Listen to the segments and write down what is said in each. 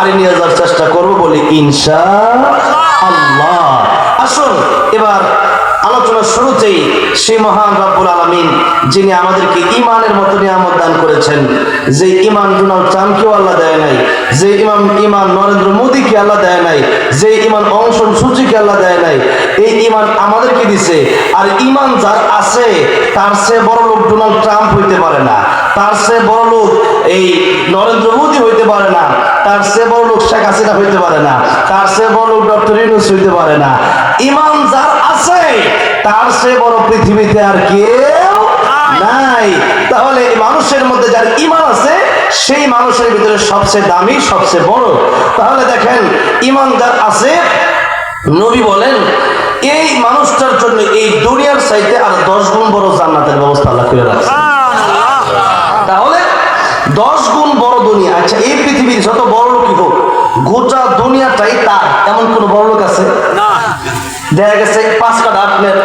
বাড়ি নিয়ে যাওয়ার চেষ্টা করব বলি ইনশাআল্লাহ। আসুন এবার আলোচনার শুরুতেই সেই মহান রব্বুল আলামিন যিনি আমাদেরকে ঈমানের মতো নিয়ামত দান করেছেন, যে ঈমান ডোনাল্ড ট্রাম্পকেও আল্লাহ দেয় নাই, যে ঈমান নরেন্দ্র মোদীকে আল্লাহ দেয় নাই, যে ঈমান অং সান সূচিকে আল্লাহ দেয় নাই, এই ঈমান আমাদেরকে দিছে। আর ঈমান যার আছে তার চেয়ে বড় লোক ডোনাল্ড ট্রাম্প হইতে পারে না, তার চেয়ে বড় লোক এই নরেন্দ্র মোদী হইতে পারে না, তার চেয়ে বড় লোক শেখ হাসিনা হইতে পারে না, তার চেয়ে বড় লোক ডক্টর ইউনূস হইতে পারে না। ঈমান যার আছে তার চেয়ে বড় পৃথিবীতে আর কেউ নাই। তাহলে মানুষের মধ্যে যার ঈমান আছে সেই মানুষের ভিতরে সবচেয়ে দামি, সবচেয়ে বড়। তাহলে দেখেন ঈমান যার আছে, নবী বলেন এই মানুষটার জন্য এই দুনিয়ার চাইতে আর 10 গুণ বড় জান্নাতের ব্যবস্থা আল্লাহ করে রাখছে। তাহলে 10 গুণ বড় দুনিয়া। আচ্ছা, এই পৃথিবীর যত বড় লোকই হোক, গোটা দুনিয়াটাই তার, এমন কোন বড় লোক আছে না? দেখা গেছে 5 কাটা আপনার,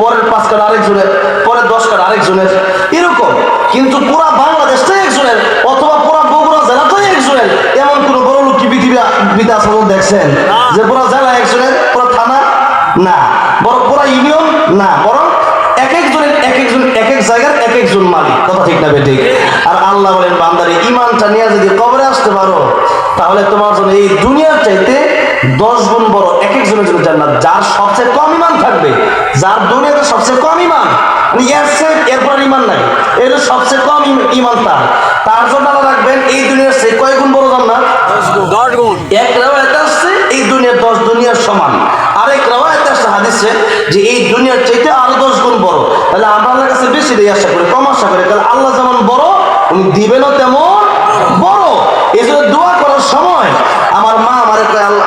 পরের 5 কাটা আরেকজনের, পরের 10 কাটা আরেকজনের, এরকম। কিন্তু পুরা বাংলাদেশটাই একজনের, অথবা পুরা বগুড়া জেলাটাই একজনের, এমন কোন বড় লোক কি পৃথিবীতে আছে দেখছেন? যে পুরা জেলা একজনের, পুরা থানা না, বড় পুরা ইউনিয়ন না, বরং এক একজনের এক এক জায়গার এক একজন মালিক। কথা ঠিক না বেঠিক? আর আল্লাহ বলেন বান্দারে ঈমানটা নিয়ে যদি কবরে আসতে পারো তাহলে তোমার জন্য এই দুনিয়ার চাইতে 10 গুণ বড় এক একজনের জন্য জান্নাত। যার সবচেয়ে কম ঈমান থাকবে, যার দুনিয়াতে সবচেয়ে কম ঈমান, মানে এরপর ঈমান নাই, এর সবচেয়ে কম ঈমান তার জন্য আল্লাহ রাখবেন এই দুনিয়ার চেয়ে কয় গুণ বড় জান্নাত? 10 গুণ। এক রাওয়ায়াতে আসছে এই দুনিয়ার 10 দুনিয়ার সমান, আরেক রাওয়ায়াতে আসছে হাদিসে যে এই দুনিয়ার চাইতে আরো 10 গুণ বড়। তাহলে আমরা আল্লাহর কাছে বেশি দেই আশা করি, কম আশা করি। তাহলে আল্লাহ যেমন বড় উনি দিবেনও তেমন বড়। এই জন্য দোয়া করার সময় আমার মা আমার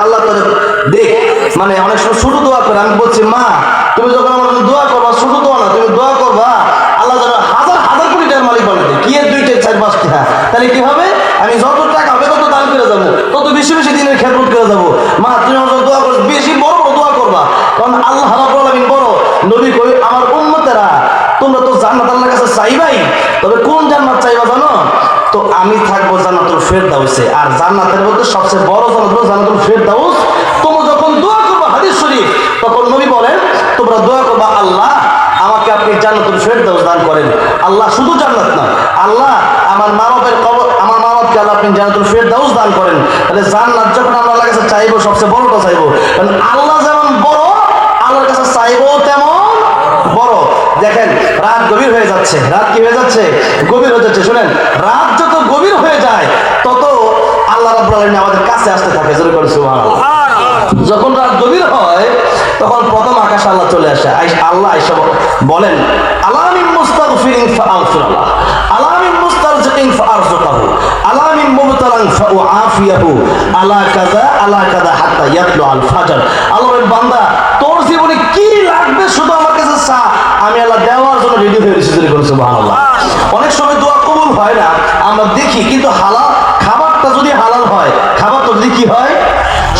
আল্লাহ করে দেখ, মানে অনেক সময় ছোট দোয়া করে, আমি বলছি মা তুমি যখন আমার দোয়া করবা, ছোট দোয়া না, তুমি দোয়া করবা আল্লাহ যেন হাজার হাজার কোটি টাকার মালিক বানাতে, কি এর 2 4 5 টাকা, তাহলে কি হবে? আমি যত টাকা হবে তত দান করে যাবো, তত বেশি বেশি দিনের খেদমত করে যাবো। মা তুমি আমার দোয়া করো, বেশি বড় বড় দোয়া করবা, কারণ আল্লাহ রাব্বুল আলামিন বড়। নবী কই আমার উম্মতেরা তোমরা তো জান্নাত আল্লাহর কাছে চাইবাই, তবে কোন জান্নাত চাইবা জানো? তো আমি থাকবো জান্নাতুল ফেরদাউসে। আর জান্নাতের মধ্যে সবচেয়ে বড় জান্নাত হলো জান্নাতুল ফেরদাউস। তোমরা যখন দোয়া করবা, হাদিস শরীফ, তখন নবী বলেন তোমরা দোয়া করবা আল্লাহ আমাকে আপনি জান্নাতুল ফেরদাউস দান করেন। আল্লাহ শুধু জান্নাত না, আল্লাহ আমার মা বাবার কবর, আমার মা বাবাকে আল্লাহ আপনি জান্নাতুল ফেরদাউস দান করেন। তাহলে জান্নাত যখন আমরা আল্লাহর কাছে চাইবো সবচেয়ে বড়টা চাইবো, কারণ আল্লাহ যেমন বড় আল্লাহর কাছে চাইবো তেমন বড়। দেখেন রাত গভীর হয়ে যাচ্ছে, রাত কি হয়ে যাচ্ছে? গভীর হয়ে যাচ্ছে। শুনেন, রাত যত গভীর হয়ে যায় তত আল্লাহ রাব্বুল আলামিন আমাদের কাছে আসতে থাকে। জোরে করে সুবহানাল্লাহ। যখন রাত গভীর হয় তখন প্রথম আকাশে আল্লাহ চলে আসে। আল্লাহ এসব বলেন আলামিন মুস্তাগফিরিন ফাআগফিরাল্লাহ, আলামিন মুস্তারজিকিন ফাআরযুকাহু, আলামিন মুবতালান ফাউআফিয়াহু, আলা কাযা হাত্তা ইয়াতলু আল ফাজর। আল্লাহর বান্দা তোর জীবনে কি লাগবে শুধু আমার কাছে চা, আমি আল্লাহ দেওয়ার জন্য রেডি হয়ে গেছি। জোরে করে সুবহানাল্লাহ। অনেক সময় দোয়া কবুল হয় না আমরা দেখি, কিন্তু হালাল খাবারটা যদি হালাল হয়, খাবারটা যদি কি হয়,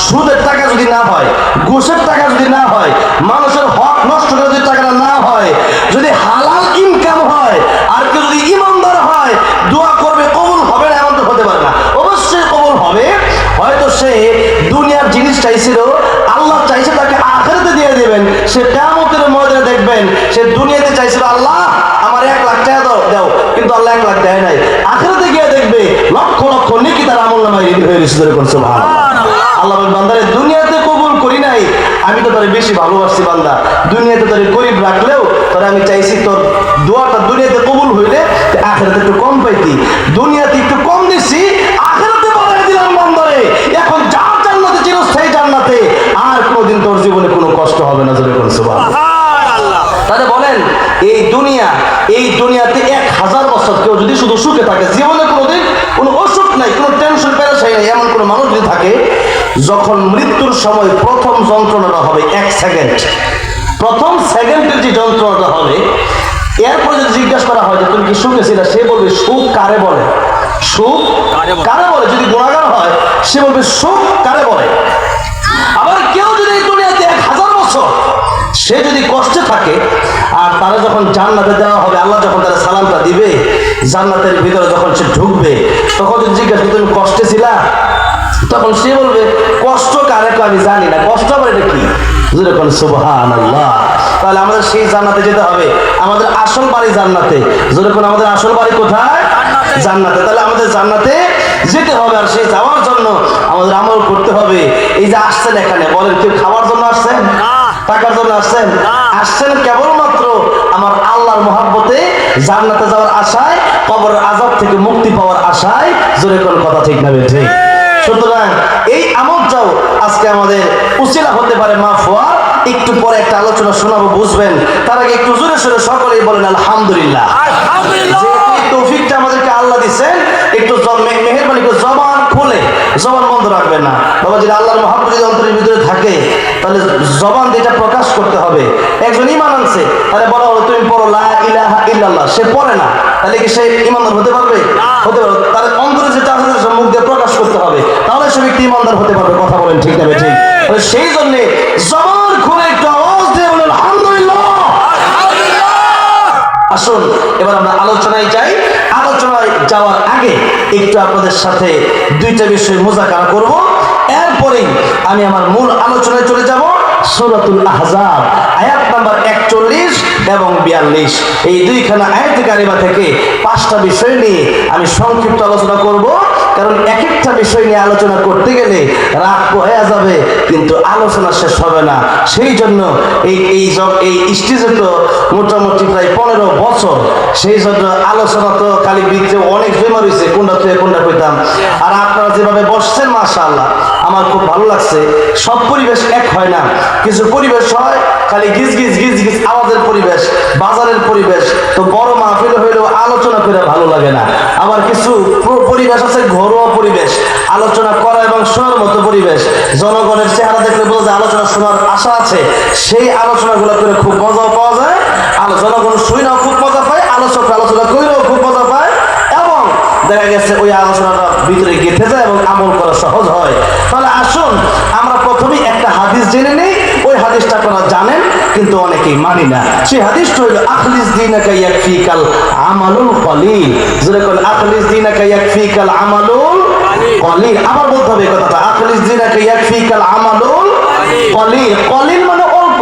সুদের টাকা যদি না হয়, ঘুষের টাকা যদি না হয়, মানুষের হক নষ্ট করে যদি টাকাটা না হয়, যদি হালাল ইনকাম হয়, আর কেউ যদি ইমানদার হয়, দোয়া করবে কবুল হবে না এমন তো হতে পারে না। অবশ্যই কবুল হবে। হয়তো সে দুনিয়ার জিনিস চাইছিল, আল্লাহ চাইছে তাকে আখিরাতে দিয়ে দেবেন। সে কিয়ামতের ময়দানে দেখবেন সে দুনিয়াতে চাইছিল আল্লাহ আমার 1 লাখ টাকা দাও, কিন্তু আল্লাহ 1 লাখ দেয় নাই। আখিরাতে গিয়ে দেখবে লক্ষ লক্ষ নেকি তার আমলনামায় রেডি হয়ে গেছে। সুবহানাল্লাহ। আল্লাহ বান্দারে দুনিয়াতে কবুল করি নাই, আমি তো তোরে বেশি ভালোবাসছি বান্দা, দুনিয়াতে তোরে গরিব রাখলেও তোরে আমি চাইছি তোর দোয়াটা দুনিয়াতে কবুল হইলে আখিরাতে একটু কম পাইতি, দুনিয়াতে একটু কম দিছি, আখিরাতে বাড়াই দিলাম বান্দারে। এখন যার জান্নাতে চিরস্থায়ী জান্নাতে, আর কোনোদিন তোর জীবনে কোনো কষ্ট হবে না। জোরে বলুন সুবহানাল্লাহ। তাহলে বলেন এই দুনিয়াতে 1000 বছর কেউ যদি শুধু সুখে থাকে, জীবনে কোনোদিন কোনো অসুখ নাই, কোনো টেনশন পেরেশানি নাই, এমন কোনো মানুষ যদি থাকে, যখন মৃত্যুর সময় প্রথম যন্ত্রণাটা হবে 1 সেকেন্ড, প্রথম সেকেন্ডের যে যন্ত্রণাটা হবে, এরপরে যদি জিজ্ঞাসা করা হয় যে তুমি কি সুখে ছিলে, সে বলবে সুখ কারে বলে, সুখ কারে বলে। যদি গুনাহগার হয় সে বলবে সুখ কারে বলে। আবার কেউ যদি এই দুনিয়াতে 1000 বছর সে যদি কষ্টে থাকে, আর তারা যখন জান্নাতে দেওয়া হবে, আল্লাহ যখন তারা সালামটা দিবে, জান্নাতের ভিতরে যখন সে ঢুকবে, তখন যদি জিজ্ঞাসা তুমি কষ্টে ছিলা, তখন সে বলবে কষ্ট কারে আমি জানি না, কষ্ট আবার এটা কি? যেরকম সুবহানাল্লাহ। তাহলে আমাদের সেই জান্নাতে যেতে হবে, আমাদের আসল বাড়ি জান্নাতে। যেরকম আমাদের আসল বাড়ি কোথায়? জান্নাতে। তাহলে আমাদের জান্নাতে যেতে হবে, আর সেই যাওয়ার জন্য আমাদের আমল করতে হবে। এই যে আসছেন এখানে, বলেন কেউ খাওয়ার জন্য আসছেন? টাকার জন্য আসছেন? আসছেন কেবলমাত্র আমার আল্লাহর মহব্বতে জান্নাতে যাওয়ার আশায়, কবরের আযাব থেকে মুক্তি পাওয়ার আশায়। জোরে কোন কথা ঠিক না ঠিক? সুতরাং এই আমলটাও আজকে আমাদের উসিলা হতে পারে মাফ হওয়ার। একটু পরে একটা আলোচনা শোনাবো, বুঝবেন। তার আগে একটু জোরে সোরে সকলেই বলেন আলহামদুলিল্লাহ। যে তৌফিকটা আমাদেরকে আল্লাহ দিচ্ছেন, একটু মেহেরবানি করে জবান খুলে, জবান বন্ধ রাখবেন না বাবা। যদি আল্লাহর মহব্বত যদি অন্তরের ভিতরে থাকে, তাহলে জবান দিয়ে এটা প্রকাশ করতে হবে। একজন ঈমান আনছে, তাহলে বলা হলো তুমি পড়ো লা ইলাহা ইল্লাল্লাহ, সে পড়ে না, তাহলে কি সে ঈমানদার হতে পারবে? হতে পারবে। তার অন্তরে যেটা আছে সেটা মুখ দিয়ে প্রকাশ করতে হবে, তাহলে সে ব্যক্তি ঈমানদার হতে পারবে। কথা বলেন ঠিক না ঠিক? সেই জন্য জবান খুলে একটু আওয়াজ দিয়ে বলেন আলহামদুলিল্লাহ। আসুন এবার আমরা আলোচনায় যাই। আলোচনায় যাওয়ার আগে একটু আপনাদের সাথে দুইটা বিষয় মুযাকারা করব, এরপরেই আমি আমার মূল আলোচনায় চলে যাব। সূরাতুল আহজাব আয়াত নাম্বার 41 এবং 42, এই দুইখানা আয়াতে কারিমা থেকে 5টা বিষয় নিয়ে আমি সংক্ষিপ্ত আলোচনা করব। কারণ এক একটা বিষয় নিয়ে আলোচনা করতে গেলে রাত হয়ে যাবে, কিন্তু আলোচনা শেষ হবে না। সেই জন্য এই স্টেজে তো মোটামুটি প্রায় 15 বছর, সেই জন্য আলোচনা তো খালি বিদ্যে অনেক জমা রয়েছে, কোনটা থেকে কোনটা কইতাম। আর আপনারা যেভাবে বসছেন মাশাআল্লাহ, আমার খুব ভালো লাগছে। সব পরিবেশ এক হয় না, কিছু পরিবেশ হয় খালি গিজ গিজ গিজ গিজ আওয়াজের পরিবেশ, বাজারের পরিবেশ। তো বড় মাহফিল হইলেও আলোচনা করে ভালো লাগে না। আবার কিছু পরিবেশ আছে ঘরোয়া পরিবেশ, আলোচনা করা এবং শোনার মতো পরিবেশ। জনগণের চেহারা দেখলে বোঝা যায় আলোচনা শোনার আশা আছে, সেই আলোচনাগুলো করে খুব মজা পাওয়া যায়। জনগণ শুনেও খুব মজা পায়, আলোচক আলোচনা করেও খুব মজা পায়, এবং দেখা গেছে ওই আলোচনাটা ভিতরে গেঁথে যায় এবং আমল করা সহজ হয়। তাহলে আসুন আমরা প্রথমেই একটা হাদিস জেনে নেই। ওই হাদিসটা আপনারা জানেন, কিন্তু অনেকেই মানি না। সেই হাদিসটা হইল আখলিস দীনাকা ইয়াকফিকাল আমালুল কলিল। যেরকম আখলিস দীনাকা ইয়াকফিকাল আমালুল কলিল। আবার বলতে হবে কথাটা, আখলিস দীনাকা ইয়াকফিকাল আমালুল কলিল। কলিল মানে অল্প,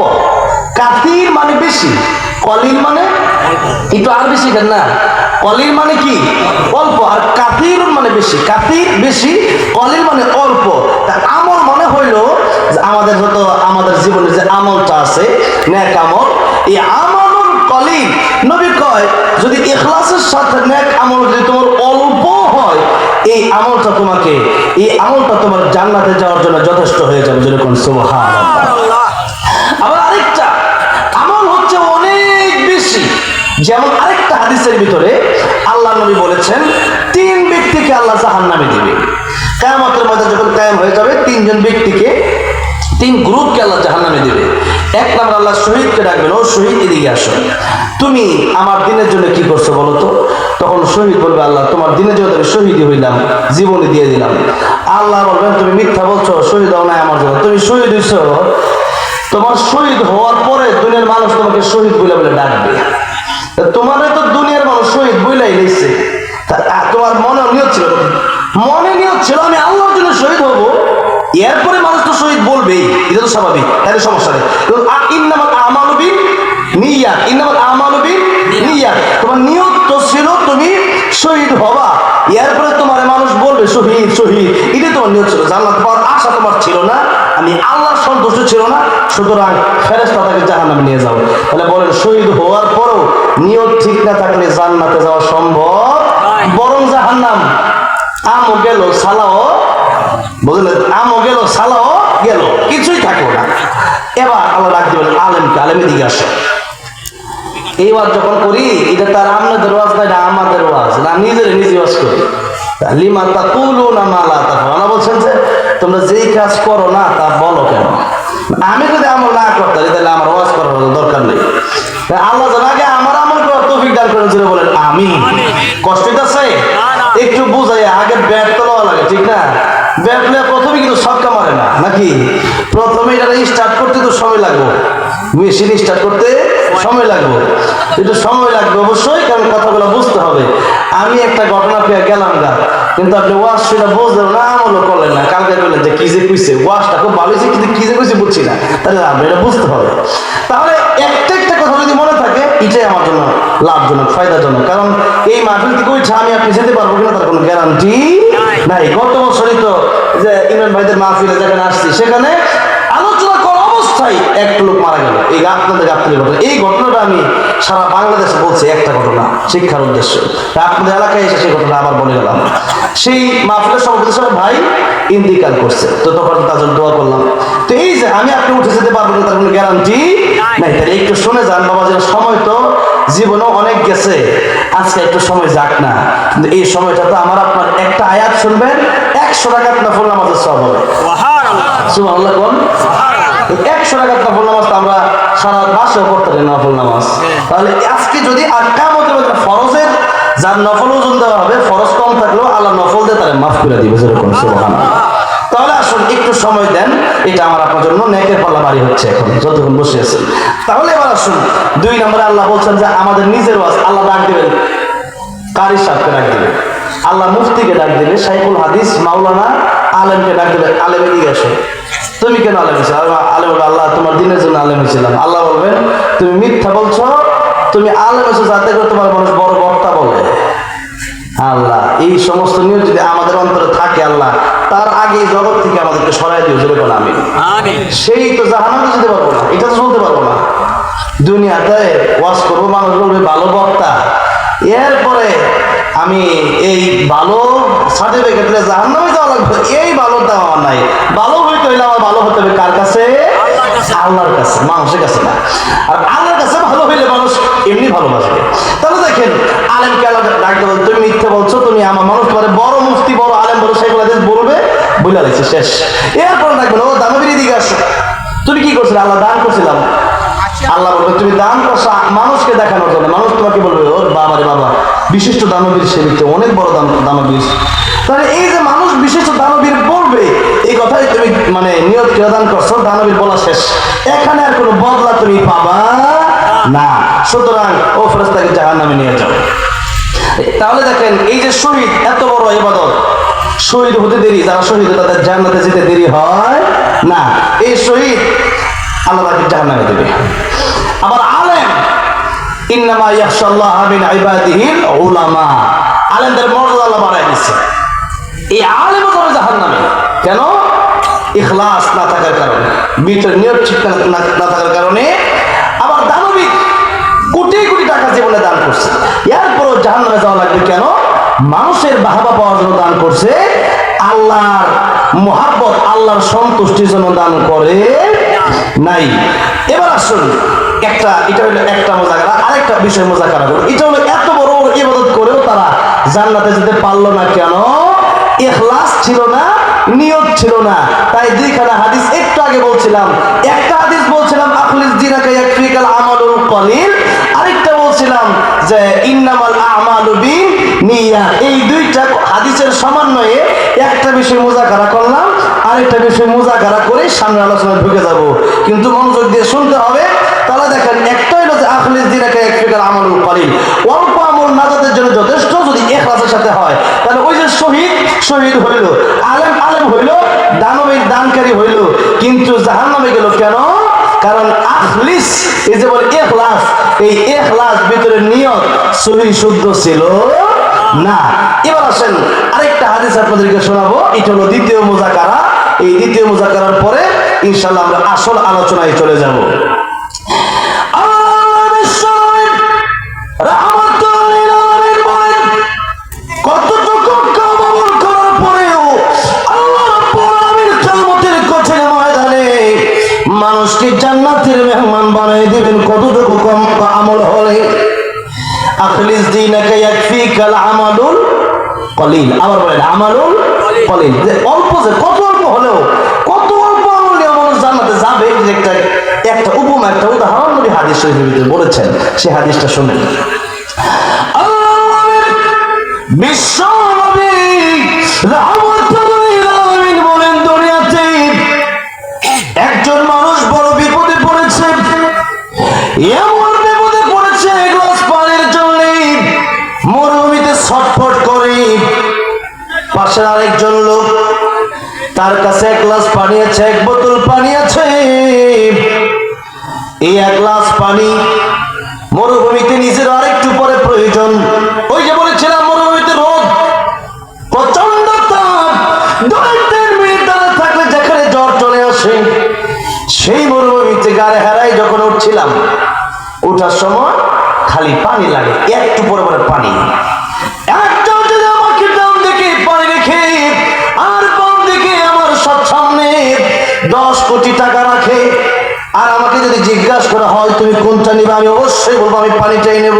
কাসীর মানে বেশি, কলিল মানে একটু আর বেশি কেন না। কলিল মানে কি? অল্প। আর কাসীর মানে বেশি, কাসীর বেশি, কলিল মানে অল্প। তা আমল মনে হইল আমাদের যত আমাদের জীবনে যে আমলটা আছে নেক আমল, এই আমলুল কলিল, নবী কয় যদি ইখলাসের সাথে নেক আমল যদি তোমার অল্প হয়, এই আমলটা তোমার জান্নাতে যাওয়ার জন্য যথেষ্ট হয়ে যাবে। যেরকম সুবহানাল্লাহ। আবার আরেকটা আমল হচ্ছে অনেক বেশি। যেমন আরেকটা হাদিসের ভিতরে আল্লাহ নবী বলেছেন 3 ব্যক্তিকে আল্লাহ জাহান্নামে দিবে। কিয়ামতের মধ্যে যখন কায়েম হয়ে যাবে, 3 জন ব্যক্তিকে, 3 গ্রুপকে আল্লাহ জাহান্নামে দিবে। এক নম্বর আল্লাহ শহীদকে ডাকবেন, ও শহীদ এদিকে আসো, তুমি আমার দিনের জন্য কি করছো বলো তো। তখন শহীদ বলবে আল্লাহ তোমার দিনের জন্য আমি শহীদই হইলাম, জীবনে দিয়ে দিলাম। আল্লাহ বলবেন তুমি মিথ্যা বলছো, শহীদ হও নাই আমার জন্য, তুমি শহীদ হইছো, তোমার শহীদ হওয়ার পরে দুনিয়ার মানুষ তোমাকে শহীদ বলে বলে ডাকবে। তোমার তো দুনিয়ার মানুষ শহীদ বইলাই নিচ্ছে, তোমার মনে নিয়ত ছিল, আমি আল্লাহর জন্য শহীদ হবো, এরপরে মানুষ তো শহীদ বলবেই, এটা তো স্বাভাবিক, তাহলে সমস্যা নেই। ইন্নামাল আমালু বিন্নিয়াত, ইন্নামাল আমালু বিন্নিয়াত, তোমার নিয়ত তো ছিল তুমি শহীদ হবা, এরপরে তোমার মানুষ বলবে শহীদ শহীদ, এটা তোমার নিয়ত ছিল। জান্নাত পাওয়ার আশা তোমার ছিল না, আমি আল্লাহর সন্তুষ্ট ছিল না, সুতরাং ফেরেশতা তাকে জাহান্নামে নিয়ে যাও। তাহলে বলেন শহীদ হওয়ার পরও নিয়ত ঠিক না থাকলে জান্নাতে যাওয়া সম্ভব, বরং জাহান্নাম। আমও গেল সালাও, বুঝলেন, আমও গেল সালাও গেল, কিছুই থাকলো না। এবার আল্লাহ ডাক দিবেন আলেমকে, আলেমের দিকে আসো। এই ওয়াজ যখন করি, এটা তার আপনাদের ওয়াজ না, এটা আমাদের ওয়াজ না, নিজে ওয়াজ করি। লিমা তাকুলুনা মা লা তাফআলুন, বলছেন যে তোমরা যেই কাজ করো না তা বলো কেন। আমি যদি আমল না করতে তাহলে আমার ওয়াজ করার দরকার নেই। আল্লাহ যেন আগে আমার আমল করার তৌফিক দান করেন, জোরে বলেন আমিন। কষ্ট হইতাছে একটু বুঝাই, আগে ব্যাট তো লওয়া লাগে, ঠিক না? ব্যাট নিয়ে প্রথমে কিন্তু ছক্কা মারে না, নাকি? প্রথমে এটা স্টার্ট করতে তো সময় লাগবে, মেশিন স্টার্ট করতে সময় লাগবে, একটু সময় লাগবে অবশ্যই, কারণ কথাগুলো বুঝতে হবে। আমি একটা ঘটনা পেয়ে গেলাম গা, কিন্তু আপনি ওয়াজ সেটা বুঝলেন না, আমলও করলেন না। কালকে বললেন যে কি যে কইছে, ওয়াজটা খুব ভালো হয়েছে, কিন্তু কি যে কইছে বুঝছি না, তাহলে আপনি এটা বুঝতে হবে। তাহলে একটা কথা যদি মনে থাকে, এটাই আমার জন্য লাভজনক, ফায়দাজনক। কারণ এই মাহফিল থেকে ওইটা আমি আপনি যেতে পারবো কিনা তার কোনো গ্যারান্টি নাই। গত বছরই তো যে ইমরান ভাইদের মাহফিলে যেখানে আসছি, সেখানে আলোচনা করা অবস্থায় একটা লোক মারা গেল। এই আপনাদের গাবতলী ঘটনা, এই ঘটনাটা আমি সারা বাংলাদেশে বলছি, একটা ঘটনা শিক্ষার উদ্দেশ্যে। আপনাদের এলাকায় এসে সেই ঘটনা আবার বলে গেলাম। সেই মাহফিলের সভাপতি সাহেব ভাই ইন্তিকাল করছে, তো তখন তাদের দোয়া করলাম। তো এই যে আমি আপনি উঠে যেতে পারবো না তার কোনো গ্যারান্টি নাই। তাহলে একটু শুনে যান বাবা, যে সময় তো জীবনেও অনেক গেছে, আজকে একটু সময় যাক না। কিন্তু এই সময়টা তো আমার আপনার একটা আয়াত শুনবেন, 100 রাকাত নফল নামাজের সওয়াব হবে। সুবহানাল্লাহ কোন 100 রাকাত নফল নামাজ তো আমরা সারা মাসে পড়তে পারি নফল নামাজ। তাহলে আজকে যদি আর কিয়ামতের মধ্যে ফরজের যার নফল ওজন দেওয়া হবে, ফরজ কম থাকলেও আল্লাহ নফল দিয়ে তারা মাফ করে দিবে, যেরকম সুবহানাল্লাহ। তাহলে আসুন একটু সময় দেন, এটা আমার আপনার জন্য নেকের পাল্লা বাড়ি হচ্ছে এখন যতক্ষণ বসে আছেন। তাহলে এবার আসুন 2 নম্বরে আল্লাহ বলছেন যে আমাদের নিজের ওয়াজ আল্লাহ ডাক দিবেন, কারি সাহেবকে ডাক দিবে, আল্লাহ মুফতিকে ডাক দিবে, শাইখুল হাদিস মাওলানা আলেমকে ডাক দিবে, আলেম এদিকে আসো। তুমি কেন আলেম হয়েছো? আলেম বলবে আল্লাহ তোমার দিনের জন্য আলেম হয়েছিলাম। আল্লাহ বলবেন তুমি মিথ্যা বলছো, তুমি আলেম হয়েছো যাতে করে তোমার মানুষ বড় বক্তা বলে। আল্লাহ এই সমস্ত নিয়ম যদি আমাদের অন্তরে থাকে, আল্লাহ তার আগে জগৎ থেকে আমাদেরকে সরাই দিও, যেরকম আমি সেই তো জাহান্নামে যেতে পারবো না, এটা তো চলতে পারবো না। দুনিয়াতে ওয়াজ করবো, মানুষ বলবে ভালো বক্তা, এরপরে আমি এই ভালো সার্টিফিকেট জাহান্নামে যাওয়া লাগবে, এই ভালোর দাম আমার নাই। ভালো হইতে হইলে আমার ভালো হতে হবে কার কাছে? আল্লাহর কাছে, মানুষের কাছে না। আর আল্লাহর কাছে ভালো হইলে মানুষ এমনি ভালোবাসবে। তাহলে দেখেন আলেমকে আল্লাহ ডাকতে বলছে তুমি মিথ্যে বলছো, তুমি আমার মানুষ তোমার বড় মুফতি বড় আলেম বড় শাইখুল হাদিস বলবে, বলে লাগছে শেষ। এরপর ডাকবেন ও দানবীর দিকে আসো, তুমি কি করছিলে? আল্লাহ দান করছিলাম। আল্লাহ বলবে তুমি দান করছো মানুষকে দেখানোর জন্য, মানুষ তোমাকে বলবে ওর বাবা রে বাবা বিশিষ্ট দানবীর, সে ব্যক্তি অনেক বড় দানবীর। তাহলে এই যে মানুষ বিশিষ্ট দানবীর বলবে, এই কথাই তুমি মানে নিয়ত দান করছো, দানবীর বলা শেষ, এখানে আর কোনো বদলা তুমি পাবা না। সুতরাং ও ফেরেশতাকে জাহান্নামে নিয়ে যাও। তাহলে দেখেন এই যে শহীদ, এত বড় ইবাদত, শহীদ হতে দেরি, যারা শহীদ তাদের জান্নাতে যেতে দেরি হয় না। এই শহীদ আল্লাহ তাকে জাহান্নামে দেবে। আবার আলেম, ইন্নামা ইয়াখশাল্লাহ মিন ইবাদিহিল উলামা, আলেমদের মর্যাদা আল্লাহ বাড়ায় দিচ্ছে। এই আলেমও যাবে জাহান্নামে, কেন? ইখলাস না থাকার কারণে, ভিতরে নিয়ত ঠিক না থাকার কারণে। আবার দানবী কোটি কোটি টাকা জীবনে দান করছে, এরপরও জাহান্নামে যাওয়া লাগবে কেন? মানুষের বাহবা পাওয়ার জন্য দান করছে, আল্লাহর মহাব্বত আল্লাহর সন্তুষ্টির জন্য দান করে নাই। এবার আসুন এটা হলো একটা মুজাকারা, আরেকটা বিষয় মুজাকারা করব। এটা হলো এত বড় ইবাদত করেও তারা জান্নাতে যেতে পারলো না কেন? ইখলাস ছিল না, নিয়ত ছিল না। তাই দুইখানা হাদিস একটু আগে বলছিলাম, একটা হাদিস বলছিলাম আখলিস দিনাকা ইয়াকফিকাল আমালুল কলিল, আরেকটা বলছিলাম যে ইন্নামাল আমালু বিনিয়াত। এই দুইটা হাদিসের সমন্বয়ে একটা বিষয় মুজাকারা করলাম, আরেকটা বিষয় মুজাকারা করে সামনে আলোচনায় ঢুকে যাব, কিন্তু মনোযোগ দিয়ে শুনতে হবে। তাহলে দেখেন একটা হলো যে আখলিস দিনাকা ইয়াকফিকাল আমালুল কলিল, অল্প আমল নাজাতের জন্য যথেষ্ট, যদি ইখলাসের সাথে হয়। তাহলে ওই যে শহীদ হইল, আলেম হইল, দানবীর দানকারী হইল, কিন্তু জাহান্নামে গেল কেন? কারণ আখলিস, এই যে বলে ইখলাস, এই ইখলাস ভিতরে নিয়ত সহি শুদ্ধ ছিল না। এবার আসেন আরেকটা হাদিস আপনাদেরকে শোনাবো, এটা হলো দ্বিতীয় মুজাকারা। এই দ্বিতীয় মুজাকারার পরে ইনশাআল্লাহ আমরা আসল আলোচনায় চলে যাব। মানুষকে জান্নাতের মেহমান বানাই দিবেন কতটুকু কম আমল হলে? আখলিস দিনাকা ইয়াকফিকাল আমালুল কলিল। আবার বলেন আমালুল কলিল, যে অল্প, যে কত অল্প হলেও, কত অল্প আমল নিয়ে মানুষ জান্নাতে যাবে। একটা উপমা, একটা উদাহরণ নবী হাদিস শরীফের ভিতরে বলেছেন, সেই হাদিসটা শুনেন। বিশ্ব নবী রাহমাতুল লিল আলামিন বলেন, দুনিয়াতে একজন মানুষ বড় বিপদে পড়েছে, এমন গ্লাস পানি আছে, এক বোতল পানি আছে। এই এক গ্লাস পানি মরুভূমিতে নিজের আরেকটু পরে প্রয়োজন। ওই যে বলেছিলাম মরুভূমিতে রোদ, প্রচন্ড তাপ, 2-3 মিনিট দাঁড়িয়ে থাকলে যেখানে জ্বর চলে আসে, সেই মরুভূমিতে গাড়ি হারাই যখন উঠছিলাম, ওঠার সময় খালি পানি লাগে, একটু পরে পরে পানি। একটা যদি আমাকে ডান দিকে পানি রেখে আর বাম দিকে আমার সব সামনে 10 কোটি টাকা রাখে, আর আমাকে যদি জিজ্ঞাসা করা হয় তুমি কোনটা নিবে, আমি অবশ্যই বলবো আমি পানিটাই নেব।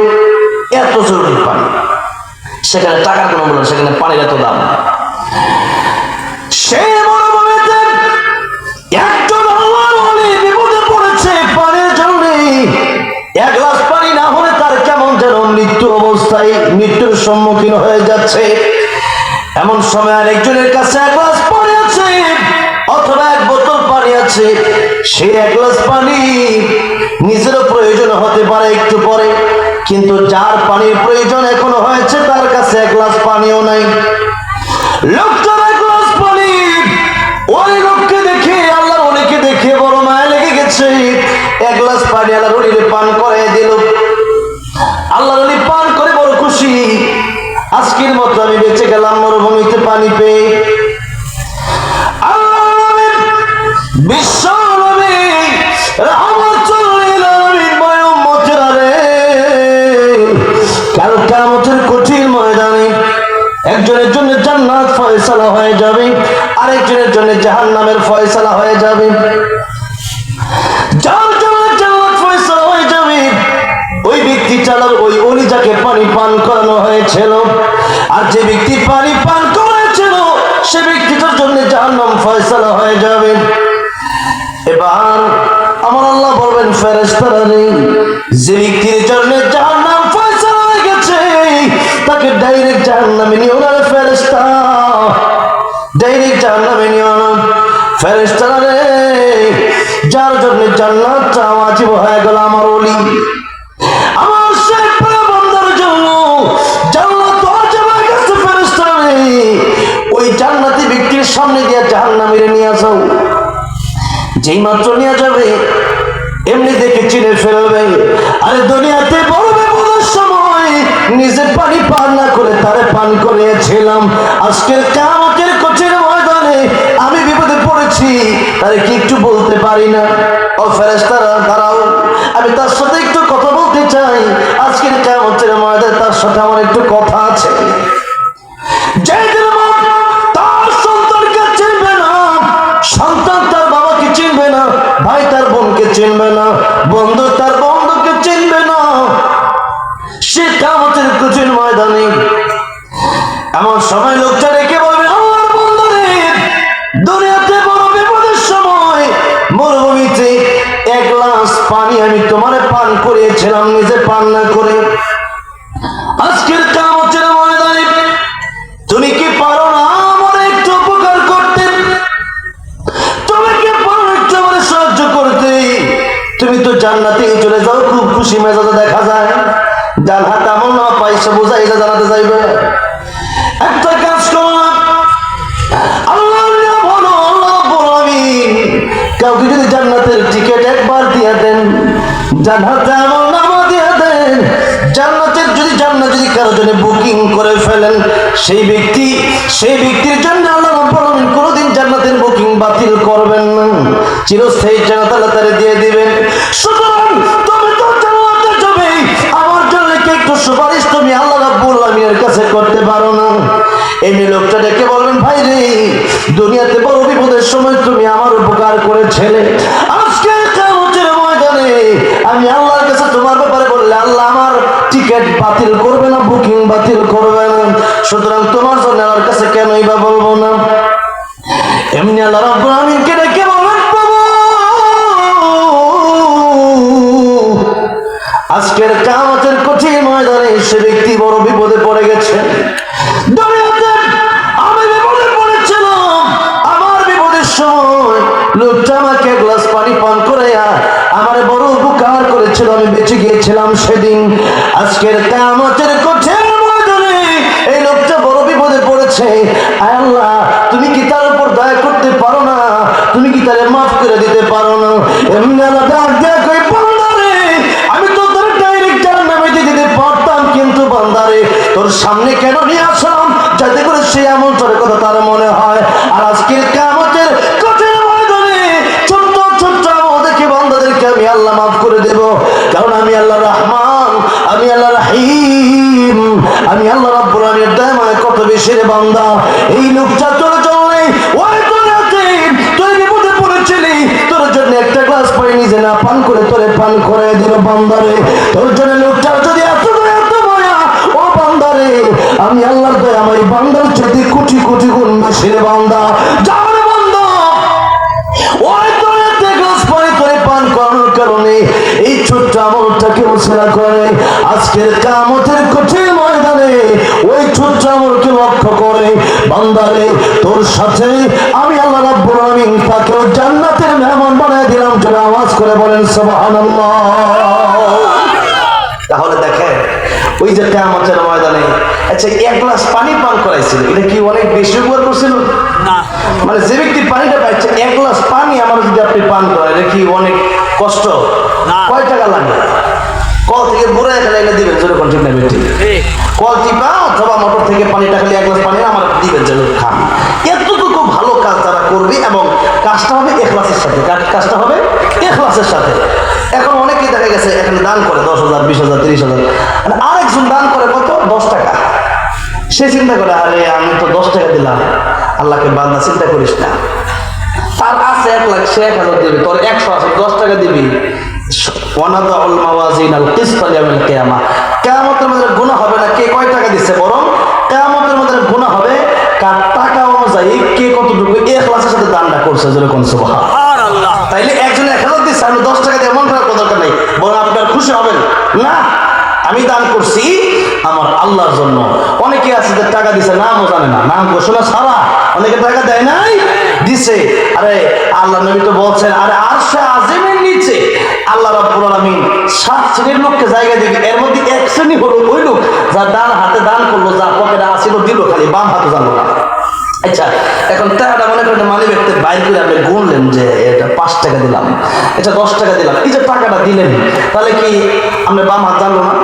এত জরুরি পানি, সেখানে টাকার কোনো মূল্য, সেখানে পানির এত দাম। সে মরুভূমিতে একজন আল্লাহর ওলি বিপদে পড়েছে পানির জন্য। এক গ্লাস পানি না হলে তার কেমন যেন মৃত্যু অবস্থায়, মৃত্যুর সম্মুখীন হয়ে যাচ্ছে। এমন সময় আরেকজনের কাছে এক গ্লাস পানি আছে অথবা এক বোতল পানি আছে। সে এক গ্লাস পানি নিজেরও প্রয়োজন হতে পারে একটু পরে, কিন্তু যার পানির প্রয়োজন এখনো হয়েছে তার কাছে এক গ্লাস পানিও নাই। লোকটার এক গ্লাস পানি, ওই লোককে দেখে, আল্লাহর ওলিকে দেখে বড় মায়া লেগে গেছে। এক গ্লাস পানি আল্লাহর ওলিকে পান করে দিল। আল্লাহর ওলি পান করে বড় খুশি, আজকের মতো আমি বেঁচে গেলাম মরুভূমিতে পানি পেয়ে। বিশ্ব নবী রাহমাতুল লিল আলামিন বলেন, উম্মতেরা রে, কাল কিয়ামতের কঠিন ময়দানে একজনের জন্য জান্নাত ফয়সালা হয়ে যাবে, আরেকজনের জন্য জাহান্নামের ফয়সালা হয়ে যাবে। যার জন্য জান্নাত ফয়সালা হয়ে যাবে ওই ব্যক্তি চালার ওই ওলি যাকে পানি পান করানো হয়েছিল, আর যে ব্যক্তি পানি পান করেছিল সে ব্যক্তিটার জন্য জাহান্নাম ফয়সালা হয়ে যাবে। এবার আমার আল্লাহ বলবেন, ফেরেশতারা রে, যে ব্যক্তির জন্য জাহান্নাম ফয়সালা হয়ে গেছে তাকে ডাইরেক্ট জাহান্নামে নিও না ফেরেশতা, ডাইরেক্ট জাহান্নামে নিও না। ফেরেশতারা রে, যার জন্য জান্নাতটা ওয়াজিব হয়ে গেল আমার ওলি, আমার সেই প্রিয় বান্দার জন্য জান্নাত ওয়াজিব হয়ে গেছে, ফেরেশতারা রে, ওই জান্নাতি ব্যক্তির সামনে দিয়ে জাহান্নামে নিয়ে যাও। যেই মাত্র নিয়ে যাবে এমনি দেখে চিনে ফেলবে, আরে দুনিয়াতে বড় বিপদের সময় নিজে পানি পান না করে তারে পান করিয়েছিলাম, আজকের কিয়ামতের কঠিন ময়দানে আমি বিপদে পড়েছি, তারে কি একটু বলতে পারি না? ও ফেরেশতারা দাঁড়াও, আমি তার সাথে একটু কথা বলতে চাই। আজকের কিয়ামতের ময়দানে তার সাথে আমার একটু কথা আছে। যেদিন তার সন্তানকে চিনবে না, সন্তান তার বাবাকে চিনবে না, ভাই তার বোনকে চিনবে না, বন্ধু তার বন্ধুকে চিনবে না, সে কিয়ামতের কঠিন ময়দানে এমন সময় লোকটা রেখে বলবে, আমার বন্ধুরে, দুনিয়াতে বড় বিপদের সময় মরুভূমিতে এক গ্লাস পানি আমি তোমারে পান করিয়েছিলাম নিজে পান না করে, আজকের কিয়ামতের ময়দানে তুমি কি পারো না আমার একটু উপকার করতে? তুমি কি পারো একটু আমার সাহায্য করতে? তুমি তো জান্নাতে চলে যাও, খুব খুশি মেজাজে দেখা যায়, ডান হাত আমল না পয়সা বোঝা এটা জানাতে চাইবে। একটা কাজ করো না, আল্লাহ বলো, আল্লাহ বলো, আমি কাউকে যদি জান্নাতের টিকিট একবার দিয়ে দেন, ডান হাতে আমল নামা দিয়ে দেন, জান্নাতের যদি কারো জন্য বুকিং করে ফেলেন, সেই ব্যক্তির জন্য আল্লাহ রাব্বুল আলামিন কোনোদিন জান্নাতের বুকিং বাতিল করবেন না, চিরস্থায়ী জান্নাত আল্লাহ তাআলা দিয়ে দিবেন। সুতরাং তুমি তো জান্নাতে যাবে, আমার জন্য কি একটু সুপারিশ তুমি আল্লাহ রাব্বুল আলামিনের কাছে করতে পারো না? এমনি লোকটা ডেকে বলবেন, ভাই রে, দুনিয়াতে বড় বিপদের সময় তুমি আমার উপকার করেছিলে, আজকে কিয়ামতের ময়দানে আমি আল্লাহর কাছে তোমার ব্যাপারে বললে আল্লাহ আমার টিকিট বাতিল করবে না, বুকিং বাতিল করবে না, সুতরাং তোমার জন্য আল্লাহর কাছে কেনই বা বলবো না? এমনি আল্লাহ রাব্বুল আলামিনকে ডেকে বলবেন, প্রভু, আজকের কিয়ামতের কঠিন ময়দানে সে ব্যক্তি বড় বিপদে পড়ে গেছে। দুনিয়াতে আমি বিপদে পড়েছিলাম, আমার বিপদের সময় লোকটা আমাকে এক গ্লাস পানি পান করে আমার বড় উপকার করেছিল, আমি বেঁচে গিয়েছিলাম সেদিন। আজকের কিয়ামতের কঠিন ময়দানে এই লোকটা বড় বিপদে পড়েছে, আয় আল্লাহ, তুমি কি তার উপর দয়া করতে পারো না? আমি আল্লাহ রহমান, আমি আল্লাহ রহিম, আমি আল্লাহ রাব্বুল আলামিনের দয়াময় কত বেশি রে বান্দা। এই লোকটা চলে চললে ওই দুনিয়াতে তুই বিপদে পড়েছিলি, তোর জন্য একটা গ্লাস পানি নিজে না পান করে তোরে পান করে দিল বান্দারে। তোর জন্য লোকটা যদি এত দয়া এত মায়া, ও বান্দারে আমি আল্লাহর দয়াময় বান্দার যদি কোটি কোটি গুণ বেশি রে বান্দা। যাও রে বান্দা, ওই দুনিয়াতে গ্লাস পানি তোরে পান করানোর কারণে এই ছোট্ট আমলটাকে উৎসাহ করে আজকের কিয়ামতের কঠিন ময়দানে ওই ছোট্ট আমলকে লক্ষ্য করে বান্দারে তোর সাথে আমি আল্লাহ রাব্বুল আলামিন তাকে জান্নাতের মেহমান বানিয়ে দিলাম। যারা আওয়াজ করে বলেন সুবহানাল্লাহ। তাহলে দেখেন ওই যে কিয়ামতের ময়দানে আচ্ছা এক গ্লাস পানি পান করাইছিল, এটা কি অনেক বেশি উপকার করছিল না? মানে যে ব্যক্তি পানিটা পাইছে এক গ্লাস পানি আমার যদি আপনি পান করেন এটা কি অনেক কষ্ট? কয় টাকা লাগে? কল থেকে বুড়ায় খেলে এনে দিবেন যেরকম ঠিক না বেটি, কল টিপা অথবা মোটর থেকে পানিটা খেলে এক গ্লাস পানি আমার দিবেন যেন খান। এতটুকু ভালো কাজ তারা করবে এবং কাজটা হবে ইখলাসের সাথে, কাজটা হবে ইখলাসের সাথে। এখন অনেকেই দেখা গেছে এখানে দান করে 10,000 20,000 30,000, আরেকজন দান করে কত 10 টাকা। সে চিন্তা করে আরে আমি তো 10 টাকা দিলাম আল্লাহকে, বান্দা চিন্তা করিস না, তার আছে 1 লাখ সে 1,000 দিবি, তোর 100 আছে 10 টাকা দিবি। ওয়ানাদাউল মাওয়াজিনাল কিসতা লিয়াউমিল কিয়ামা, কিয়ামতের মধ্যে গুনাহ হবে না কে কয় টাকা দিচ্ছে, বরং কিয়ামতের মধ্যে গুনাহ হবে কার টাকা অনুযায়ী কে কতটুকু ইখলাসের সাথে দানটা করছে। যেরকম সুবহানাল্লাহ। তাইলে একজন 1,000 দিচ্ছে আমি 10 টাকা দিয়ে মন খারাপ করার দরকার নেই, বরং আপনার খুশি হবেন না আমি দান করছি আমার আল্লাহর জন্য। অনেকে আছে যে টাকা দিছে নামও জানে না, নাম ঘোষণা ছাড়া অনেকে টাকা দেয় নাই দিছে। আরে আল্লাহ নবী তো বলছেন আরে আরশে আজিমের নিচে আল্লাহ রাব্বুল আলামিন 7 শ্রেণীর লোককে জায়গা দিবে, এর মধ্যে এক শ্রেণী হলো ওই লোক যার ডান হাতে দান করলো, যার পকেটে আসিল দিল, খালি বাম হাতে জানলো না। আচ্ছা এখন টাকাটা মনে করেন মানি ব্যাগতে বাইর করে আপনি গুনলেন যে এটা 5 টাকা দিলাম, এটা 10 টাকা দিলাম, এই যে টাকাটা দিলেন তাহলে কি আপনি বাম হাত জানলো না?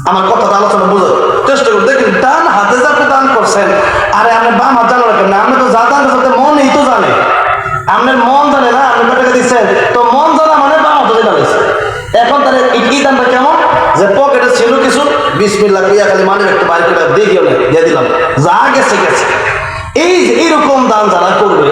আমার কথাটা আলোচনা বুঝার চেষ্টা করুন। দেখেন ডান হাতে যে আপনি দান করছেন, আরে আপনি বাম হাত জানো না কেন? আপনি তো যা দান করছেন মনই তো জানে, আপনার মন জানে না আপনি টাকা দিচ্ছেন, তো মন জানা মানে বাম হাতে দিতে হয়েছে। এখন তাহলে এই দানটা কেমন যে পকেটে ছিল কিছু বিসমিল্লাহ কইয়া খালি মানি ব্যাগটা বাইর করে দিয়ে দিলাম, যা গেছে গেছে। এই যে এইরকম দান যারা করবে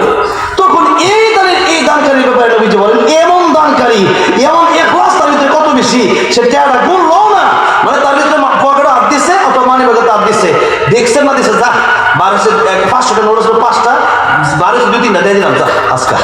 তখন এই দানকারীর ব্যাপারে নবীজি বলেন এমন দানকারী এমন ইখলাস তার ভিতরে কত বেশি, সে টাকাটা গুনলো না, মানে তার ভিতরে পকেটে হাত দিচ্ছে অথবা মানি ব্যাগে হাত দিচ্ছে, দেখছেন না দিচ্ছে, যা 500 নোট 5টা 1200 2-3টা দিয়ে দিলাম যা আজকা।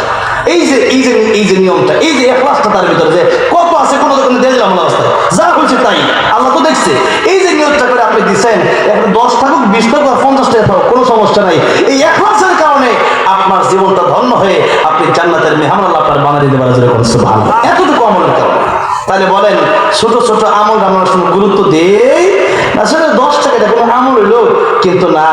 এই যে নিয়মটা, এই যে ইখলাসটা তার ভিতরে যে কত আছে কোনো দোকানে দিয়ে দিলাম অবস্থায় যা হয়েছে তাই আল্লাহ তো দেখছে। এই যে নিয়মটা করে আপনি দিচ্ছেন, এখন 10 থাকুক 20 থাকুক 50 টাকা থাকুক কোনো সমস্যা নাই, এই ইখলাসের কারণে আপনার জীবনটা ধন্য হয়ে আপনি জান্নাতের মেহমান আল্লাহ আপনার বানিয়ে দিতে পারে। যেরকম সুবহানাল্লাহ, এতটুকু আমলের কারণে। তাহলে বলেন ছোট ছোট আমল আমরা গুরুত্ব দেই আসলে 10 টাকা এটা কোনো আমল হইলো, কিন্তু না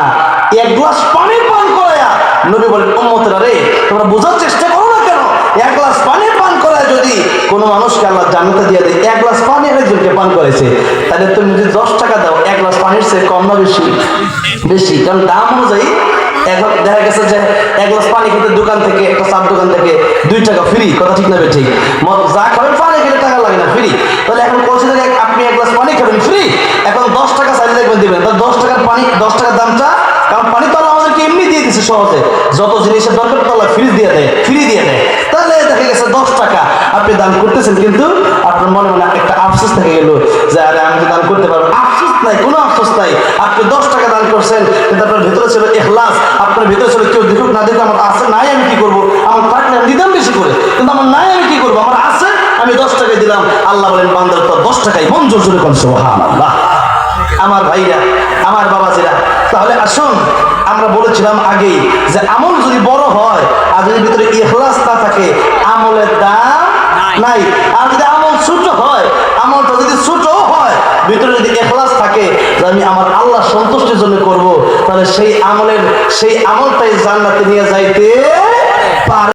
1 গ্লাস পানি পান করায়া নবী বলেন উম্মতেরা রে তোমরা বোঝার চেষ্টা করো না কেন 1 গ্লাস পানি পান করায় যদি কোনো মানুষকে আল্লাহ জান্নাতে দিয়ে দেয়, 1 গ্লাস পানি একজনকে পান করেছে, তাহলে তুমি যদি 10 টাকা দাও 1 গ্লাস পানির চেয়ে কম না বেশি? বেশি, কারণ দাম অনুযায়ী। এখন দেখা গেছে যে 1 গ্লাস পানি খেতে দোকান থেকে একটা চার দোকান থেকে 2 টাকা ফ্রি, কথা ঠিক না ঠিক? যা খাবেন পানি খেতে টাকা লাগে না ফ্রি, তাহলে এখন বলছে যে আপনি 1 গ্লাস পানি খাবেন ফ্রি, এখন 10 টাকা চাইলে দেখবেন দিবেন, তাহলে 10 টাকার পানি 10 টাকার দামটা, কারণ পানি তো আমাদেরকে এমনি দিয়ে দিচ্ছে সহজে, যত জিনিসের দরকার তো আল্লাহ ফ্রি দিয়ে দেয়। তাহলে দেখা গেছে 10 টাকা আপনি দান করতেছেন, কিন্তু আপনার মনে মনে একটা আফসোস থেকে গেল যে আরে আমি তো দান করতে পারবো। আফসোস নাই, কোনো আফসোস নাই, আপনি 10 টাকা দান করছেন কিন্তু আপনার ভেতরে ছিল ইখলাস, আপনার ভেতরে ছিল কেউ দেখুক না দেখুক আমার আছে নাই আমি কি করবো, আমার থাকলে আমি দিতাম বেশি করে, কিন্তু আমার নাই আমি কি করবো, আমার আছে আমি 10 টাকায় দিলাম। আল্লাহ বলেন বান্দার তো 10 টাকায় মঞ্জুর জোরে কোন সুবহানাল্লাহ। আমার ভাইরা আমার বাবাজিরা, তাহলে আসুন আমরা বলেছিলাম আগেই যে আমল যদি বড় হয় আর যদি ভিতরে ইখলাস না থাকে আমলের দাম নাই, আর যদি আমল ছোট হয় আমলটা যদি ছোট হয় ভিতরে যদি ইখলাস থাকে যে আমি আমার আল্লাহ সন্তুষ্টির জন্য করব, তাহলে সেই আমলটাই জান্নাতে নিয়ে যাইতে পারে।